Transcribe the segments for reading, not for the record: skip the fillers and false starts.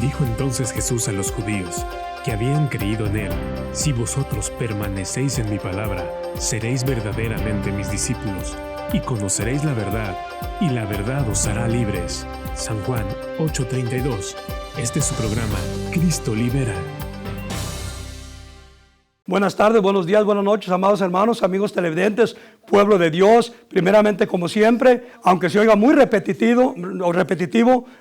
Dijo entonces Jesús a los judíos, que habían creído en él: si vosotros permanecéis en mi palabra, seréis verdaderamente mis discípulos, y conoceréis la verdad, y la verdad os hará libres. San Juan 8:32. Este es su programa, Cristo Libera. Buenas tardes, buenos días, buenas noches, amados hermanos, amigos televidentes, pueblo de Dios. Primeramente, como siempre, aunque se oiga muy repetitivo,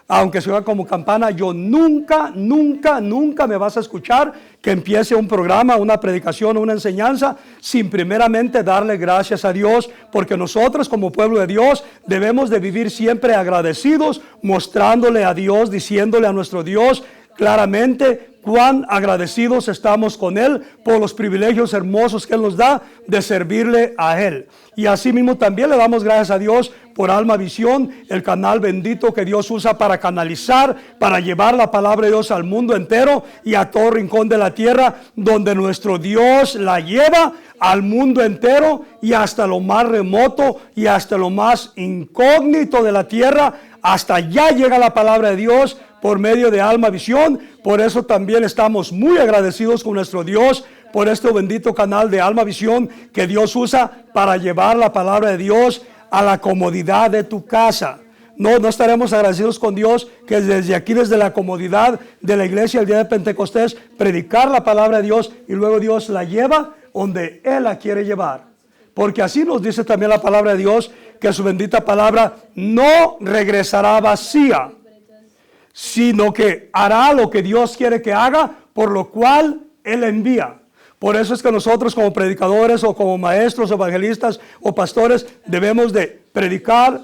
aunque se oiga como campana, yo nunca me vas a escuchar que empiece un programa, una predicación o una enseñanza sin primeramente darle gracias a Dios, porque nosotros como pueblo de Dios debemos de vivir siempre agradecidos, mostrándole a Dios, diciéndole a nuestro Dios claramente cuán agradecidos estamos con Él por los privilegios hermosos que Él nos da de servirle a Él. Y así mismo también le damos gracias a Dios por Alma Visión, el canal bendito que Dios usa para canalizar, para llevar la palabra de Dios al mundo entero y a todo rincón de la tierra, donde nuestro Dios la lleva al mundo entero y hasta lo más remoto y hasta lo más incógnito de la tierra. Hasta allá llega la palabra de Dios por medio de Alma Visión. Por eso también estamos muy agradecidos con nuestro Dios por este bendito canal de Alma Visión que Dios usa para llevar la palabra de Dios a la comodidad de tu casa. No estaremos agradecidos con Dios que desde aquí, desde la comodidad de la iglesia el día de Pentecostés, predicar la palabra de Dios y luego Dios la lleva donde Él la quiere llevar. Porque así nos dice también la palabra de Dios, que su bendita palabra no regresará vacía, sino que hará lo que Dios quiere que haga, por lo cual Él envía. Por eso es que nosotros como predicadores o como maestros, evangelistas o pastores debemos de predicar,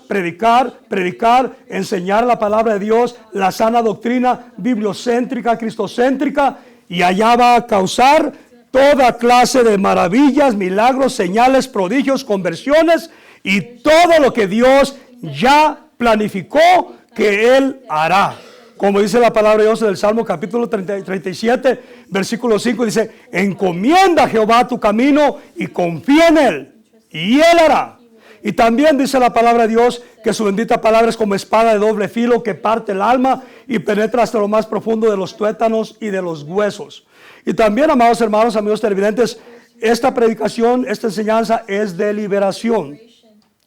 enseñar la palabra de Dios, la sana doctrina bibliocéntrica, cristocéntrica, y allá va a causar toda clase de maravillas, milagros, señales, prodigios, conversiones y todo lo que Dios ya planificó que Él hará. Como dice la palabra de Dios en el Salmo capítulo 37, versículo 5, dice: encomienda a Jehová tu camino y confía en Él, y Él hará. Y también dice la palabra de Dios que su bendita palabra es como espada de doble filo que parte el alma y penetra hasta lo más profundo de los tuétanos y de los huesos. Y también, amados hermanos, amigos televidentes, esta predicación, esta enseñanza es de liberación.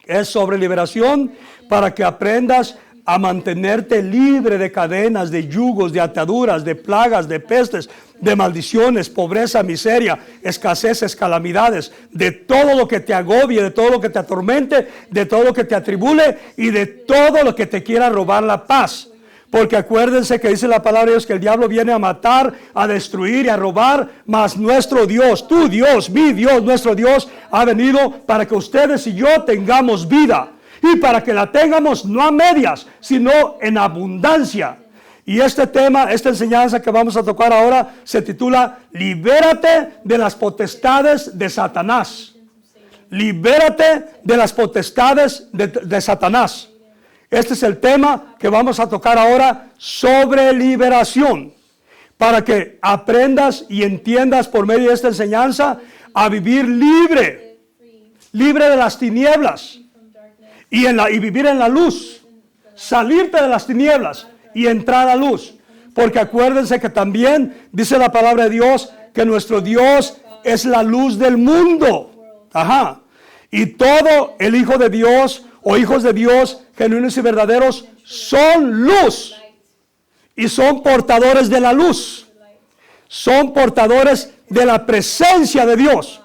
Es sobre liberación para que aprendas a mantenerte libre de cadenas, de yugos, de ataduras, de plagas, de pestes, de maldiciones, pobreza, miseria, escaseces, calamidades, de todo lo que te agobie, de todo lo que te atormente, de todo lo que te atribule y de todo lo que te quiera robar la paz. Porque acuérdense que dice la palabra de Dios que el diablo viene a matar, a destruir y a robar, mas nuestro Dios, tu Dios, mi Dios, nuestro Dios ha venido para que ustedes y yo tengamos vida. Y para que la tengamos no a medias, sino en abundancia. Y este tema, esta enseñanza que vamos a tocar ahora, se titula Libérate de las potestades de Satanás. Libérate de las potestades de Satanás. Este es el tema que vamos a tocar ahora, sobre liberación. Para que aprendas y entiendas por medio de esta enseñanza a vivir libre de las tinieblas. Y vivir en la luz, salirte de las tinieblas y entrar a la luz. Porque acuérdense que también dice la palabra de Dios que nuestro Dios es la luz del mundo. Ajá. Y todo el hijo de Dios o hijos de Dios genuinos y verdaderos son luz. Y son portadores de la luz. Son portadores de la presencia de Dios.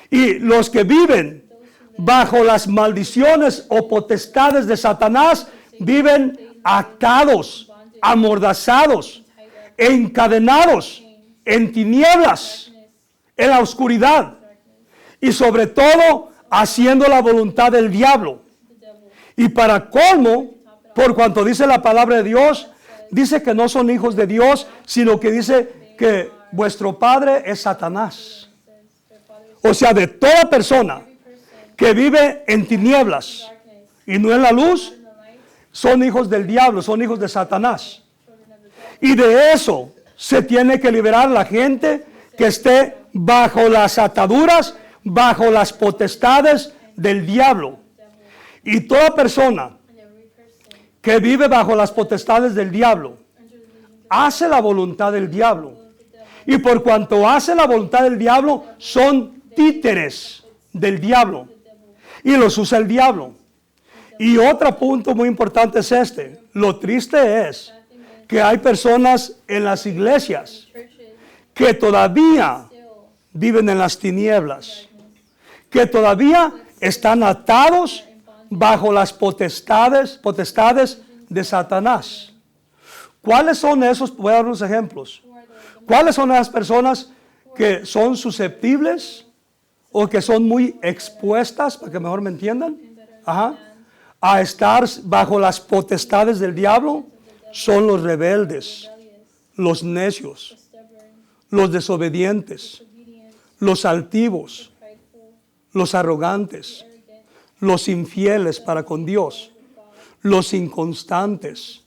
Y los que viven bajo las maldiciones o potestades de Satanás viven atados, amordazados, encadenados en tinieblas, en la oscuridad y sobre todo haciendo la voluntad del diablo. Y para colmo, por cuanto dice la palabra de Dios, dice que no son hijos de Dios, sino que dice que vuestro padre es Satanás. O sea, de toda persona que vive en tinieblas y no en la luz, son hijos del diablo, son hijos de Satanás. Y de eso se tiene que liberar la gente que esté bajo las ataduras, bajo las potestades del diablo. Y toda persona que vive bajo las potestades del diablo, hace la voluntad del diablo. Y por cuanto hace la voluntad del diablo, son títeres del diablo. Y los usa el diablo. Y otro punto muy importante es este. Lo triste es que hay personas en las iglesias que todavía viven en las tinieblas, que todavía están atados bajo las potestades de Satanás. ¿Cuáles son esos? Voy a dar unos ejemplos. ¿Cuáles son las personas que son susceptibles o que son muy expuestas, para que mejor me entiendan, a estar bajo las potestades del diablo? Son los rebeldes, los necios, los desobedientes, los altivos, los arrogantes, los infieles para con Dios, los inconstantes,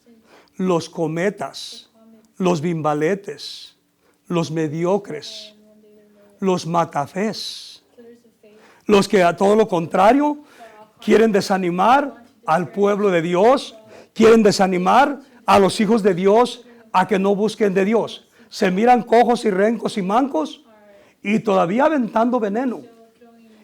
los cometas, los bimbaletes, los mediocres, los matafés, los que a todo lo contrario quieren desanimar al pueblo de Dios, quieren desanimar a los hijos de Dios a que no busquen de Dios. Se miran cojos y rencos y mancos y todavía aventando veneno.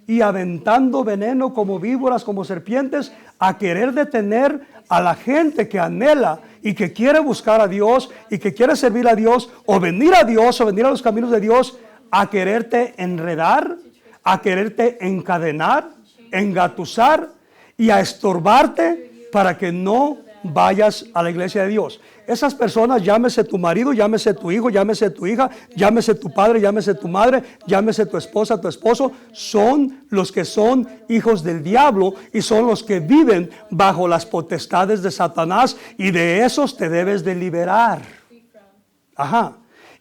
Y aventando veneno como víboras, como serpientes, a querer detener a la gente que anhela y que quiere buscar a Dios y que quiere servir a Dios o venir a Dios o venir a los caminos de Dios, a quererte enredar, a quererte encadenar, engatusar y a estorbarte para que no vayas a la iglesia de Dios. Esas personas, llámese tu marido, llámese tu hijo, llámese tu hija, llámese tu padre, llámese tu madre, llámese tu esposa, tu esposo, son los que son hijos del diablo y son los que viven bajo las potestades de Satanás, y de esos te debes de liberar.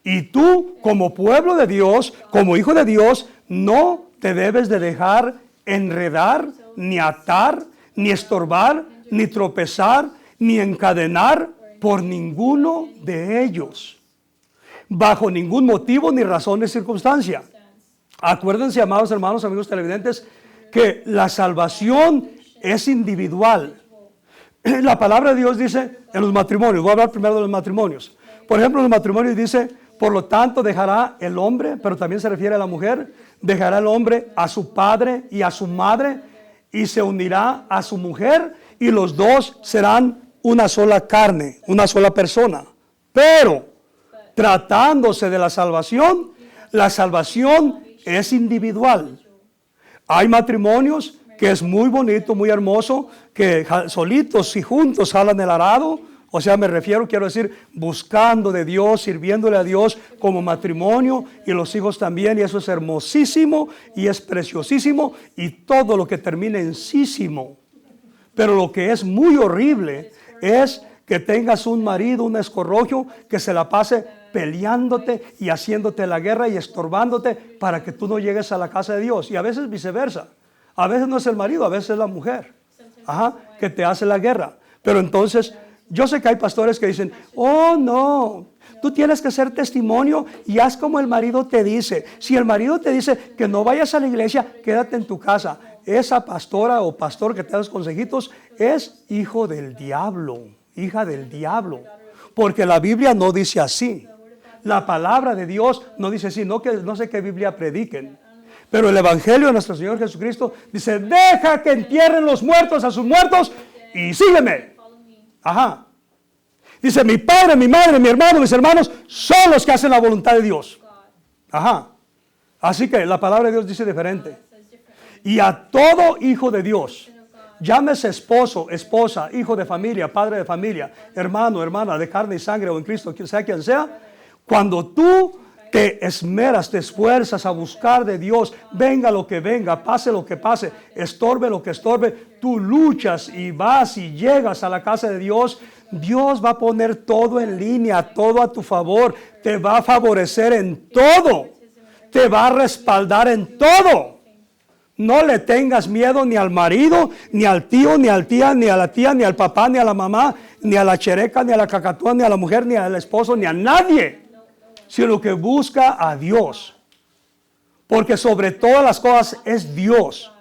Y tú, como pueblo de Dios, como hijo de Dios, no te debes de dejar enredar, ni atar, ni estorbar, ni tropezar, ni encadenar por ninguno de ellos, bajo ningún motivo, ni razón, ni circunstancia. Acuérdense, amados hermanos, amigos televidentes, que la salvación es individual. La palabra de Dios dice en los matrimonios, voy a hablar primero de los matrimonios. Por ejemplo, en los matrimonios dice, por lo tanto dejará el hombre, pero también se refiere a la mujer, dejará el hombre a su padre y a su madre y se unirá a su mujer, y los dos serán una sola carne, una sola persona. Pero tratándose de la salvación es individual. Hay matrimonios que es muy bonito, muy hermoso, que solitos y juntos jalan el arado. O sea, quiero decir, buscando de Dios, sirviéndole a Dios como matrimonio, y los hijos también, y eso es hermosísimo y es preciosísimo, y todo lo que termina en sísimo. Pero lo que es muy horrible es que tengas un marido, un escorrojo, que se la pase peleándote y haciéndote la guerra y estorbándote para que tú no llegues a la casa de Dios. Y a veces viceversa. A veces no es el marido, a veces es la mujer, que te hace la guerra. Pero entonces, yo sé que hay pastores que dicen, oh no, tú tienes que ser testimonio y haz como el marido te dice. Si el marido te dice que no vayas a la iglesia, quédate en tu casa. Esa pastora o pastor que te da los consejitos es hijo del diablo, hija del diablo. Porque la Biblia no dice así. La palabra de Dios no dice así. No sé qué Biblia prediquen. Pero el Evangelio de nuestro Señor Jesucristo dice, deja que entierren los muertos a sus muertos y sígueme. Dice, mi padre, mi madre, mi hermano, mis hermanos son los que hacen la voluntad de Dios. Así que la palabra de Dios dice diferente. Y a todo hijo de Dios, llámese esposo, esposa, hijo de familia, padre de familia, hermano, hermana, de carne y sangre o en Cristo, sea quien sea, cuando tú te esmeras, te esfuerzas a buscar de Dios, venga lo que venga, pase lo que pase, estorbe lo que estorbe, tú luchas y vas y llegas a la casa de Dios, Dios va a poner todo en línea, todo a tu favor, te va a favorecer en todo, te va a respaldar en todo. No le tengas miedo ni al marido, ni al tío, ni al tía, ni a la tía, ni al papá, ni a la mamá, ni a la chereca, ni a la cacatúa, ni a la mujer, ni al esposo, ni a nadie, sino que busca a Dios. Porque sobre todas las cosas es Dios.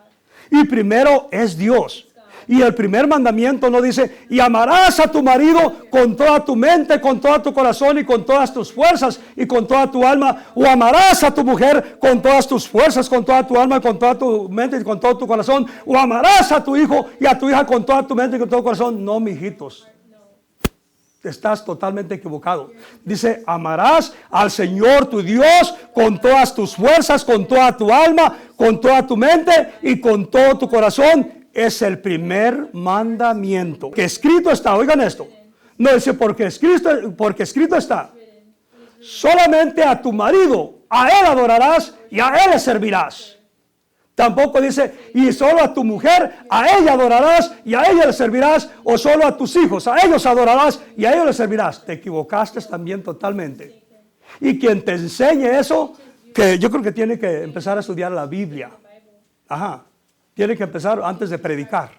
Y primero es Dios. Y el primer mandamiento no dice, y amarás a tu marido con toda tu mente, con todo tu corazón y con todas tus fuerzas y con toda tu alma. O amarás a tu mujer con todas tus fuerzas, con toda tu alma, con toda tu mente y con todo tu corazón. O amarás a tu hijo y a tu hija con toda tu mente y con todo tu corazón. No, mijitos. Estás totalmente equivocado. Dice, amarás al Señor tu Dios con todas tus fuerzas, con toda tu alma, con toda tu mente y con todo tu corazón. Es el primer mandamiento. Que escrito está, oigan esto. No dice porque escrito está. Solamente a tu marido, a él adorarás y a él le servirás. Tampoco dice, y solo a tu mujer, a ella adorarás y a ella le servirás, o solo a tus hijos, a ellos adorarás y a ellos le servirás. Te equivocaste también totalmente. Y quien te enseñe eso, que yo creo que tiene que empezar a estudiar la Biblia. Ajá. Tiene que empezar antes de predicar.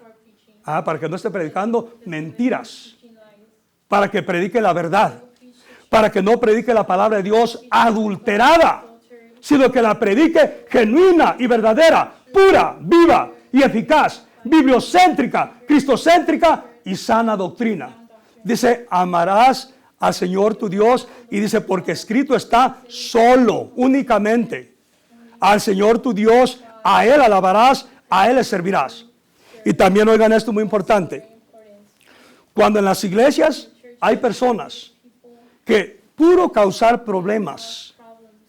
Ajá, para que no esté predicando mentiras. Para que predique la verdad. Para que no predique la palabra de Dios adulterada, sino que la predique genuina y verdadera, pura, viva y eficaz, bibliocéntrica, cristocéntrica y sana doctrina. Dice, amarás al Señor tu Dios, y dice, porque escrito está solo, únicamente. Al Señor tu Dios, a Él alabarás, a Él le servirás. Y también oigan esto muy importante. Cuando en las iglesias hay personas que puro causar problemas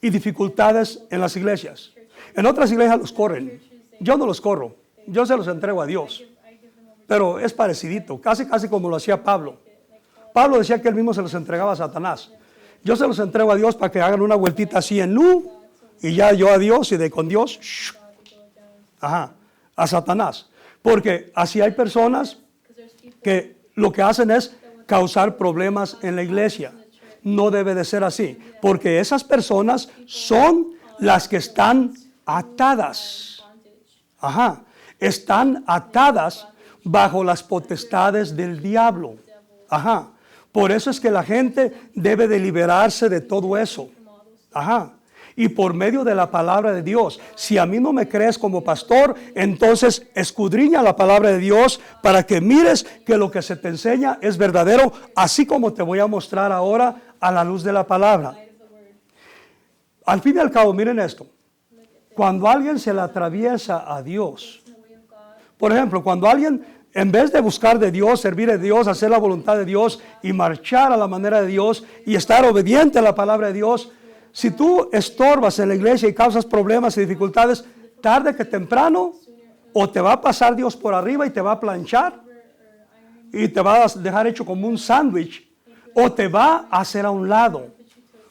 y dificultades en las iglesias. En otras iglesias los corren. Yo no los corro. Yo se los entrego a Dios. Pero es parecidito. Casi como lo hacía Pablo. Pablo decía que él mismo se los entregaba a Satanás. Yo se los entrego a Dios para que hagan una vueltita así en nu. Y ya yo a Dios y de con Dios. Ajá. A Satanás. Porque así hay personas que lo que hacen es causar problemas en la iglesia. No debe de ser así, porque esas personas son las que están atadas. Ajá. Están atadas bajo las potestades del diablo. Ajá. Por eso es que la gente debe de liberarse de todo eso. Ajá. Y por medio de la palabra de Dios. Si a mí no me crees como pastor, entonces escudriña la palabra de Dios para que mires que lo que se te enseña es verdadero, así como te voy a mostrar ahora a la luz de la palabra. Al fin y al cabo, miren esto. Cuando alguien se le atraviesa a Dios, por ejemplo, cuando alguien, en vez de buscar de Dios, servir a Dios, hacer la voluntad de Dios y marchar a la manera de Dios y estar obediente a la palabra de Dios, si tú estorbas en la iglesia y causas problemas y dificultades, tarde que temprano, o te va a pasar Dios por arriba y te va a planchar y te va a dejar hecho como un sándwich, o te va a hacer a un lado.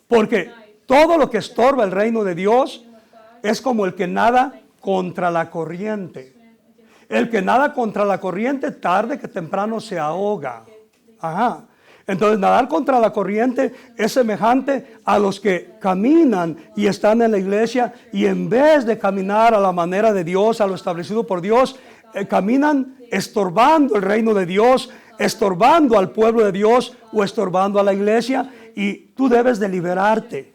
Porque todo lo que estorba el reino de Dios es como el que nada contra la corriente. El que nada contra la corriente, tarde que temprano se ahoga. Ajá. Entonces, nadar contra la corriente es semejante a los que caminan y están en la iglesia y en vez de caminar a la manera de Dios, a lo establecido por Dios, caminan estorbando el reino de Dios, estorbando al pueblo de Dios o estorbando a la iglesia. Y tú debes de liberarte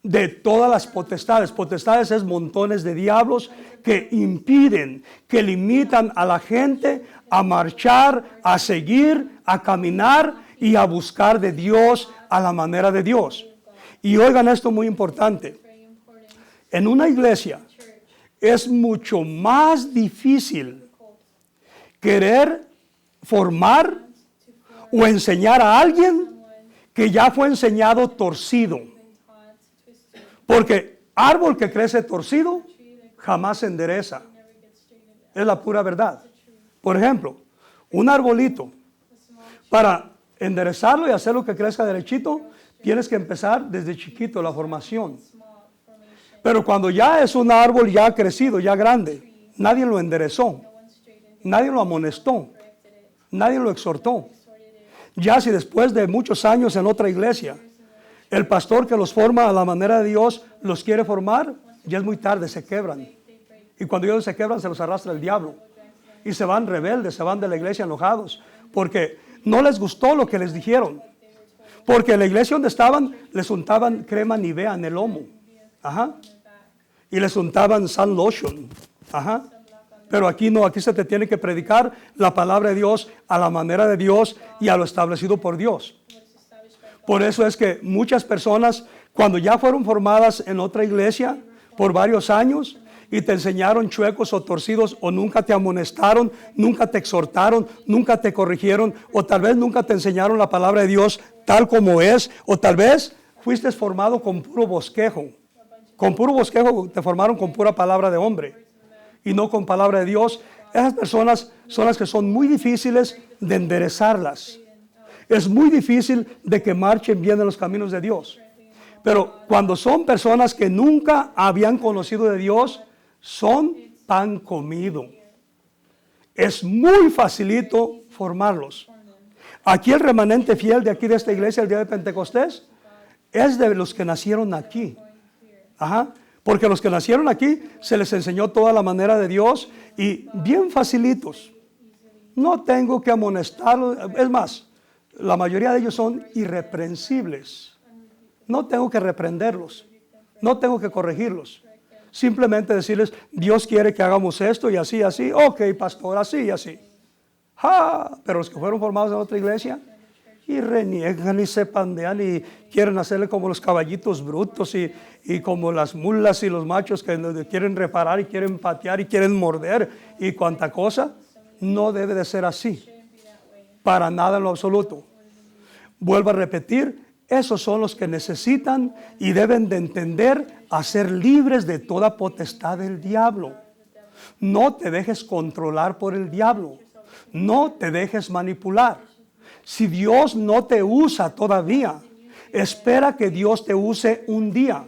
de todas las potestades. Potestades es montones de diablos que impiden, que limitan a la gente a marchar, a seguir, a caminar y a buscar de Dios a la manera de Dios. Y oigan esto muy importante. En una iglesia es mucho más difícil querer formar o enseñar a alguien que ya fue enseñado torcido. Porque árbol que crece torcido jamás se endereza. Es la pura verdad. Por ejemplo, un arbolito, para enderezarlo y hacerlo que crezca derechito, tienes que empezar desde chiquito la formación. Pero cuando ya es un árbol ya crecido, ya grande, nadie lo enderezó, nadie lo amonestó, nadie lo exhortó. Ya si después de muchos años en otra iglesia, el pastor que los forma a la manera de Dios los quiere formar, ya es muy tarde, se quebran. Y cuando ellos se quebran, se los arrastra el diablo. Y se van rebeldes, se van de la iglesia enojados, porque no les gustó lo que les dijeron. Porque en la iglesia donde estaban, les untaban crema Nivea en el lomo. Ajá. Y les untaban sun lotion. Ajá. Pero aquí no, aquí se te tiene que predicar la palabra de Dios a la manera de Dios y a lo establecido por Dios. Por eso es que muchas personas, cuando ya fueron formadas en otra iglesia por varios años y te enseñaron chuecos o torcidos, o nunca te amonestaron, nunca te exhortaron, nunca te corrigieron, o tal vez nunca te enseñaron la palabra de Dios tal como es, o tal vez fuiste formado con puro bosquejo. Con puro bosquejo te formaron con pura palabra de hombre y no con palabra de Dios. Esas personas son las que son muy difíciles de enderezarlas. Es muy difícil de que marchen bien en los caminos de Dios. Pero cuando son personas que nunca habían conocido de Dios, son pan comido. Es muy facilito formarlos. Aquí el remanente fiel de aquí de esta iglesia el día de Pentecostés es de los que nacieron aquí. Ajá. Porque los que nacieron aquí se les enseñó toda la manera de Dios y bien facilitos. No tengo que amonestarlos. Es más, la mayoría de ellos son irreprensibles. No tengo que reprenderlos. No tengo que corregirlos. Simplemente decirles, Dios quiere que hagamos esto y así, así. Ok, pastor, así y así. Pero los que fueron formados en otra iglesia y reniegan y se pandean y quieren hacerle como los caballitos brutos y como las mulas y los machos que quieren reparar y quieren patear y quieren morder y cuanta cosa. No debe de ser así. Para nada en lo absoluto. Vuelvo a repetir, esos son los que necesitan y deben de entender a ser libres de toda potestad del diablo. No te dejes controlar por el diablo. No te dejes manipular. Si Dios no te usa todavía, espera que Dios te use un día.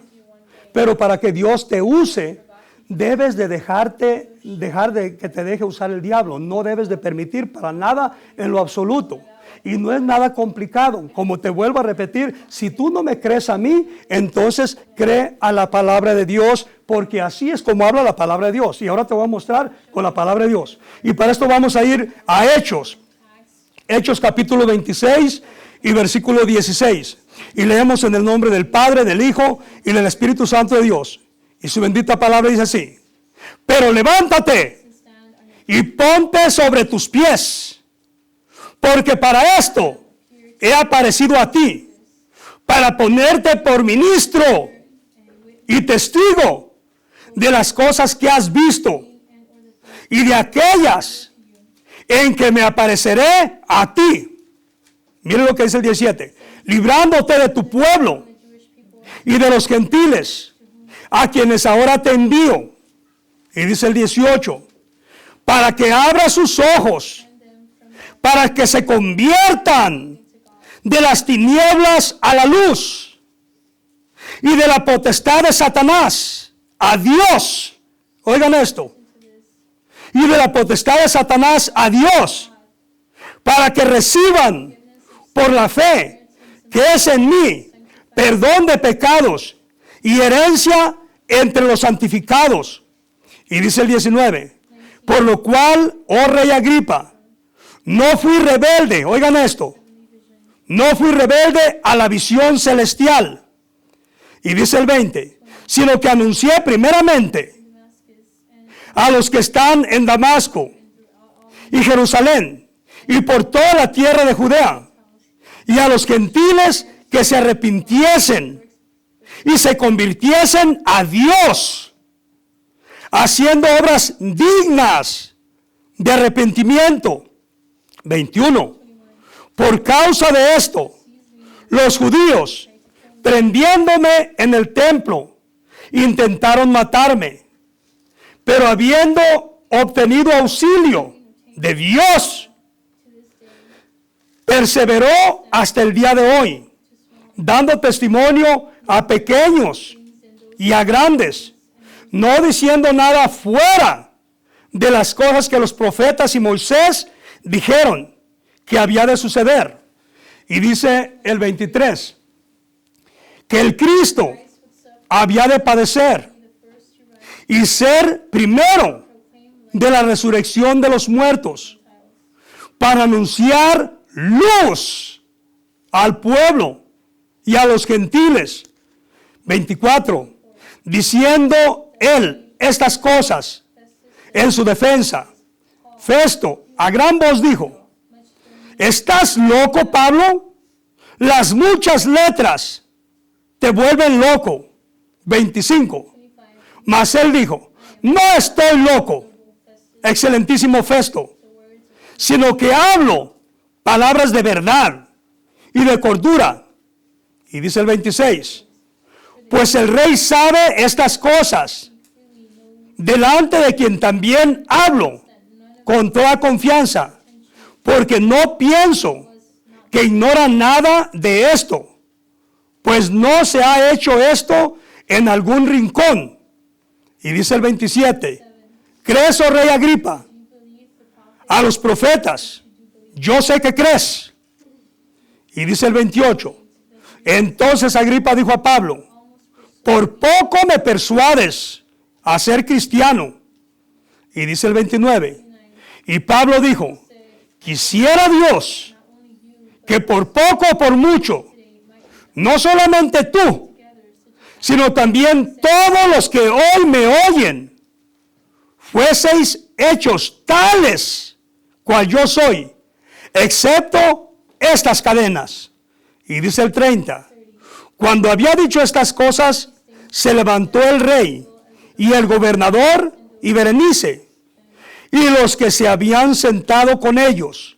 Pero para que Dios te use, debes de dejar de que te deje usar el diablo. No debes de permitir para nada en lo absoluto. Y no es nada complicado. Como te vuelvo a repetir, si tú no me crees a mí, entonces cree a la palabra de Dios, porque así es como habla la palabra de Dios. Y ahora te voy a mostrar con la palabra de Dios. Y para esto vamos a ir a Hechos. Hechos capítulo 26 y versículo 16. Y leemos en el nombre del Padre, del Hijo y del Espíritu Santo de Dios. Y su bendita palabra dice así: pero levántate y ponte sobre tus pies, porque para esto he aparecido a ti, para ponerte por ministro y testigo de las cosas que has visto y de aquellas en que me apareceré a ti. Mire lo que dice el 17: librándote de tu pueblo y de los gentiles, a quienes ahora te envío. Y dice el 18: para que abra sus ojos, para que se conviertan de las tinieblas a la luz y de la potestad de Satanás a Dios. Oigan esto. Y de la potestad de Satanás a Dios, para que reciban por la fe que es en mí perdón de pecados y herencia entre los santificados. Y dice el 19: por lo cual, oh rey Agripa, no fui rebelde, oigan esto, no fui rebelde a la visión celestial. Y dice el 20, sino que anuncié primeramente a los que están en Damasco y Jerusalén y por toda la tierra de Judea, y a los gentiles que se arrepintiesen y se convirtiesen a Dios, haciendo obras dignas de arrepentimiento. 21. Por causa de esto, los judíos, prendiéndome en el templo, intentaron matarme, pero habiendo obtenido auxilio de Dios, perseveró hasta el día de hoy, dando testimonio a pequeños y a grandes, no diciendo nada fuera de las cosas que los profetas y Moisés dijeron que había de suceder. Y dice el 23, que el Cristo había de padecer y ser primero de la resurrección de los muertos, para anunciar luz al pueblo y a los gentiles. 24, diciendo él estas cosas En su defensa, Festo a gran voz dijo: ¿estás loco, Pablo? Las muchas letras te vuelven loco. 25. Mas él dijo: no estoy loco, excelentísimo Festo, sino que hablo palabras de verdad y de cordura. Y dice el 26: pues el rey sabe estas cosas, delante de quien también hablo con toda confianza, porque no pienso que ignora nada de esto, pues no se ha hecho esto en algún rincón. Y dice el 27: ¿crees, oh rey Agripa, a los profetas? Yo sé que crees. Y dice el 28: entonces Agripa dijo a Pablo: por poco me persuades a ser cristiano. Y dice el 29: y Pablo dijo: quisiera Dios que por poco o por mucho, no solamente tú, sino también todos los que hoy me oyen, fueseis hechos tales cual yo soy, excepto estas cadenas. Y dice el 30: cuando había dicho estas cosas, se levantó el rey y el gobernador y Berenice y los que se habían sentado con ellos.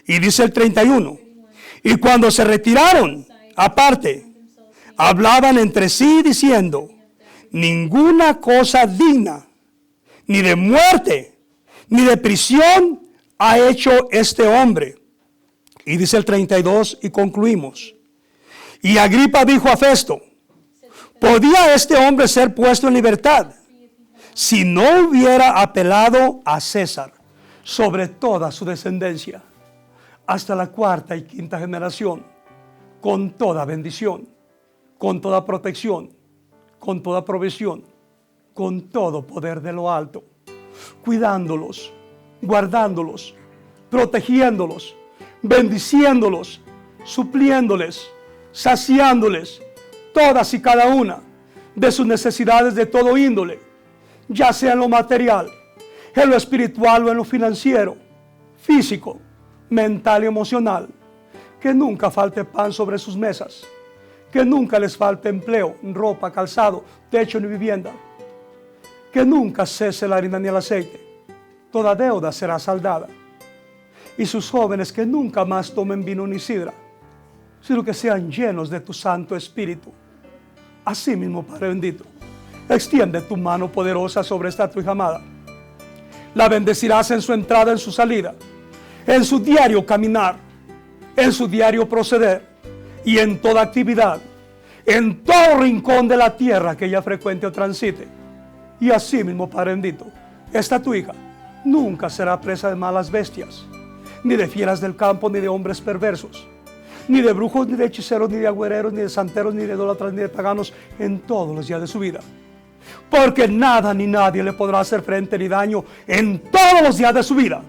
Y dice el 31: y cuando se retiraron aparte, hablaban entre sí diciendo: ninguna cosa digna, ni de muerte, ni de prisión ha hecho este hombre. Y dice el 32 y concluimos: y Agripa dijo a Festo: ¿podía este hombre ser puesto en libertad si no hubiera apelado a César sobre toda su descendencia, hasta la cuarta y quinta generación, con toda bendición, con toda protección, con toda provisión, con todo poder de lo alto, cuidándolos, guardándolos, protegiéndolos, bendiciéndolos, supliéndoles, saciándoles todas y cada una de sus necesidades de todo índole, ya sea en lo material, en lo espiritual o en lo financiero, físico, mental y emocional. Que nunca falte pan sobre sus mesas, que nunca les falte empleo, ropa, calzado, techo ni vivienda, que nunca cese la harina ni el aceite. Toda deuda será saldada. Y sus jóvenes que nunca más tomen vino ni sidra, sino que sean llenos de tu Santo Espíritu. Así mismo, Padre bendito, extiende tu mano poderosa sobre esta tu hija amada. La bendecirás en su entrada, en su salida, en su diario caminar, en su diario proceder y en toda actividad, en todo rincón de la tierra que ella frecuente o transite. Y así mismo, Padre bendito, esta tu hija nunca será presa de malas bestias, ni de fieras del campo, ni de hombres perversos, ni de brujos, ni de hechiceros, ni de agüereros, ni de santeros, ni de idólatras, ni de paganos, en todos los días de su vida. Porque nada ni nadie le podrá hacer frente ni daño en todos los días de su vida,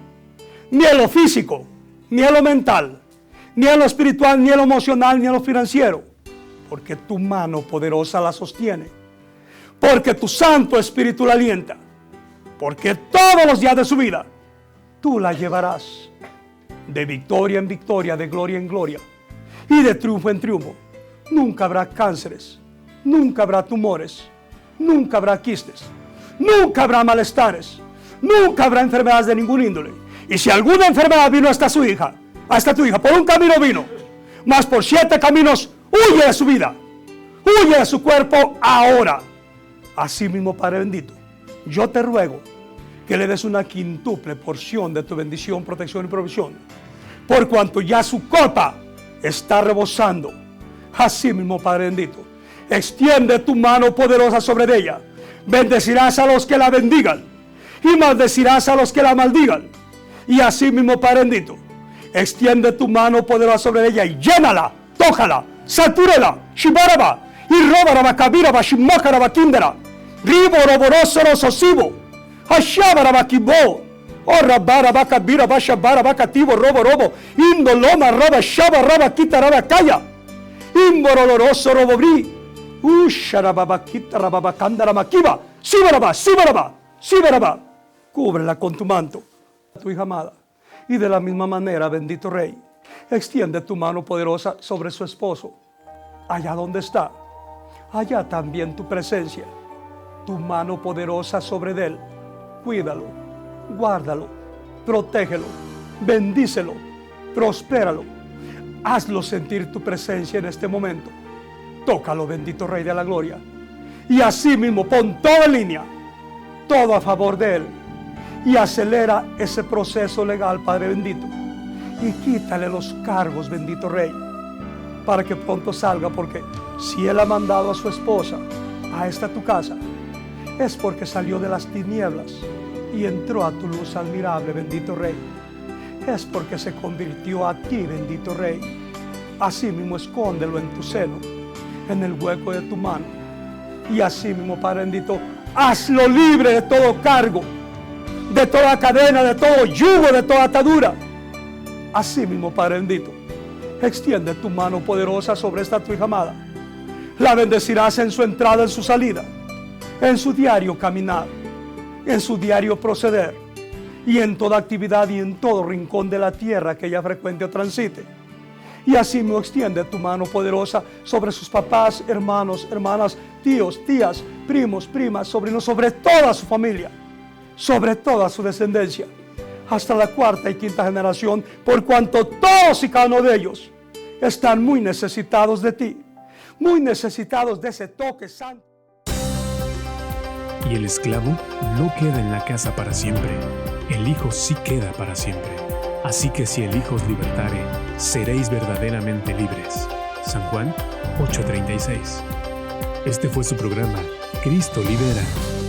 ni en lo físico, ni en lo mental, ni en lo espiritual, ni en lo emocional, ni en lo financiero, porque tu mano poderosa la sostiene, porque tu Santo Espíritu la alienta, porque todos los días de su vida tú la llevarás de victoria en victoria, de gloria en gloria y de triunfo en triunfo. Nunca habrá cánceres, nunca habrá tumores, nunca habrá quistes, nunca habrá malestares, nunca habrá enfermedades de ningún índole. Y si alguna enfermedad vino hasta su hija, hasta tu hija, por un camino vino, mas por 7 caminos huye de su vida, huye de su cuerpo ahora. Así mismo, Padre bendito, yo te ruego que le des una quíntuple porción de tu bendición, protección y provisión, por cuanto ya su copa está rebosando. Así mismo, Padre bendito, extiende tu mano poderosa sobre ella. Bendecirás a los que la bendigan y maldecirás a los que la maldigan. Y así mismo, Padre bendito, extiende tu mano poderosa sobre ella y llénala, tójala, satúrela, shibaraba, y robaraba, kabiraba, shimakaraba, kindera, ribo, roborosoro, sosibo, hashabaraba, kibo, orabaraba, kabiraba, shabaraba, katibo, robo, indoloma, raba, shabaraba, kitaraba, kaya, imboroloroso, robobri, usharababa, kitarababa, kandarama, kiba, sibaraba, sibaraba, sibaraba. cúbrela con tu manto, tu hija amada. Y de la misma manera, bendito Rey, extiende tu mano poderosa sobre su esposo, allá donde está. Allá también tu presencia, tu mano poderosa sobre él. Cuídalo, guárdalo, protégelo, bendícelo, prospéralo. Hazlo sentir tu presencia en este momento. Tócalo, bendito Rey de la Gloria. Y así mismo pon todo en línea, todo a favor de él. Y acelera ese proceso legal, Padre bendito. Y quítale los cargos, bendito Rey, para que pronto salga, porque si él ha mandado a su esposa a esta tu casa, es porque salió de las tinieblas y entró a tu luz admirable, bendito Rey. Es porque se convirtió a ti, bendito Rey. Así mismo escóndelo en tu seno, en el hueco de tu mano. Y así mismo, Padre bendito, hazlo libre de todo cargo, de toda cadena, de todo yugo, de toda atadura. Así mismo, Padre bendito, extiende tu mano poderosa sobre esta tu hija amada. La bendecirás en su entrada, en su salida, en su diario caminar, en su diario proceder, y en toda actividad y en todo rincón de la tierra que ella frecuente o transite. Y así mismo extiende tu mano poderosa sobre sus papás, hermanos, hermanas, tíos, tías, primos, primas, sobrinos, sobre toda su familia, sobre toda su descendencia, hasta la cuarta y quinta generación, por cuanto todos y cada uno de ellos están muy necesitados de ti, muy necesitados de ese toque santo. Y el esclavo no queda en la casa para siempre, el hijo sí queda para siempre. Así que si el Hijo os libertare, seréis verdaderamente libres. San Juan 8:36. Este fue su programa, Cristo Libera.